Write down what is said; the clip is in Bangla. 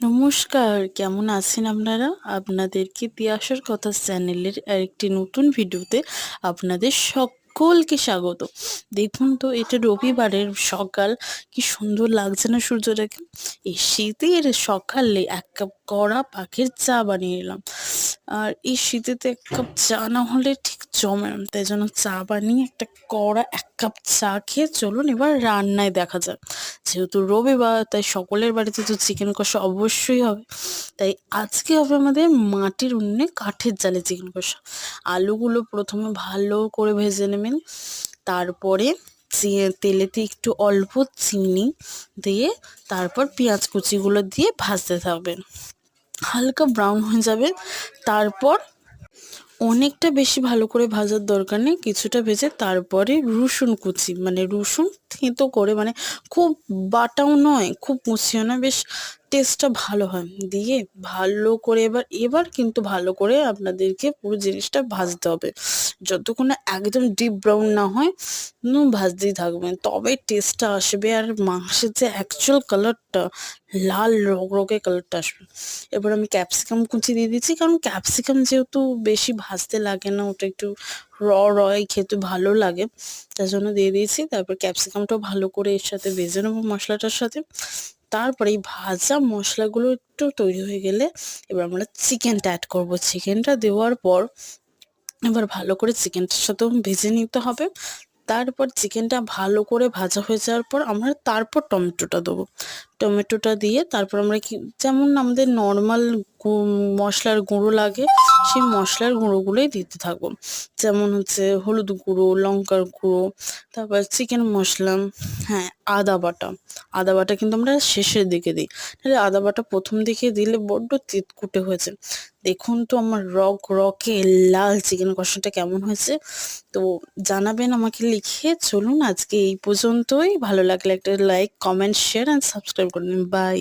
নমস্কার, কেমন আছেন আপনারা? আপনাদেরকে তিয়াসের কথা চ্যানেলের আরেকটি নতুন ভিডিওতে আপনাদের সকলকে স্বাগত। দেখুন তো, এটা রবিবারের সকাল, কি সুন্দর লাগছে না সূর্যটাকে? এই শীতের সকালে এক কাপ কড়া পাখির চা বানিয়ে নিলাম। আর এই শীতেতে এক কাপ চা না হলে ঠিক জমে না, তাই জন্য চা বানিয়ে একটা কড়া এক কাপ চা খেয়ে চলুন এবার রান্নায় দেখা যাক। যেহেতু রবিবার, তাই সকলের বাড়িতে তো চিকেন কষা অবশ্যই হবে। তাই আজকে হবে আমাদের মাটির উনুনে কাঠের জালে চিকেন কষা। আলুগুলো প্রথমে ভালো করে ভেজে নেবেন, তারপরে তেলেতে একটু অল্প চিনি দিয়ে তারপর পেঁয়াজ কুচিগুলো দিয়ে ভাজতে থাকবেন, হালকা ব্রাউন হয়ে যাবে। তারপর অনেকটা বেশি ভালো করে ভাজার দরকার নেই, কিছুটা ভেজে তারপরে রসুন কুচি, মানে রসুন থেঁতো করে, মানে খুব বাটাও নয় খুব কুচিও নয়, বেশ টেস্টটা ভালো হয়, দিয়ে ভালো করে এবার কিন্তু ভালো করে আপনাদেরকে পুরো জিনিসটা ভাজতে হবে। যতক্ষণ না একদম ডিপ ব্রাউন না হয় ভাজতেই থাকবেন, তবে টেস্টটা আসবে। আর মাংসের যে অ্যাকচুয়াল কালারটা, লাল রগরগে কালারটা আসবে। এবার আমি ক্যাপসিকাম কুচি দিয়ে দিচ্ছি, কারণ ক্যাপসিকাম যেহেতু বেশি ভাজতে লাগে না, ওটা একটু রয় খেতে ভালো লাগে, তার জন্য দিয়ে দিয়েছি। তারপর ক্যাপসিকামটাও ভালো করে এর সাথে ভেজে নেবো মশলাটার সাথে। তারপরে এই ভাজা মশলাগুলো একটু তৈরি হয়ে গেলে এবার আমরা চিকেনটা অ্যাড করব। চিকেনটা দেওয়ার পর এবার ভালো করে চিকেনটার সাথেও ভেজে নিতে হবে। তারপর চিকেনটা ভালো করে ভাজা হয়ে যাওয়ার পর আমরা তারপর টমেটোটা দেবো। টমেটোটা দিয়ে তারপর আমরা যেমন আমাদের নর্মাল মশলার গুঁড়ো লাগে, সেই মশলার গুঁড়োগুলোই দিতে থাকবো। যেমন হচ্ছে হলুদ গুঁড়ো, লঙ্কার গুঁড়ো, তারপর চিকেন মশলা, হ্যাঁ আদা বাটা। আদা বাটা কিন্তু আমরা শেষের দিকে দিই, তাহলে আদা বাটা প্রথম দিকে দিলে বড্ড তিতকুটে হয়েছে। দেখুন তো আমার রকে লাল চিকেন কষাটা কেমন হয়েছে, তো জানাবেন আমাকে লিখে। চলুন আজকে এই পর্যন্তই, ভালো লাগলে একটা like, comment, share and subscribe করে নিন। বাই।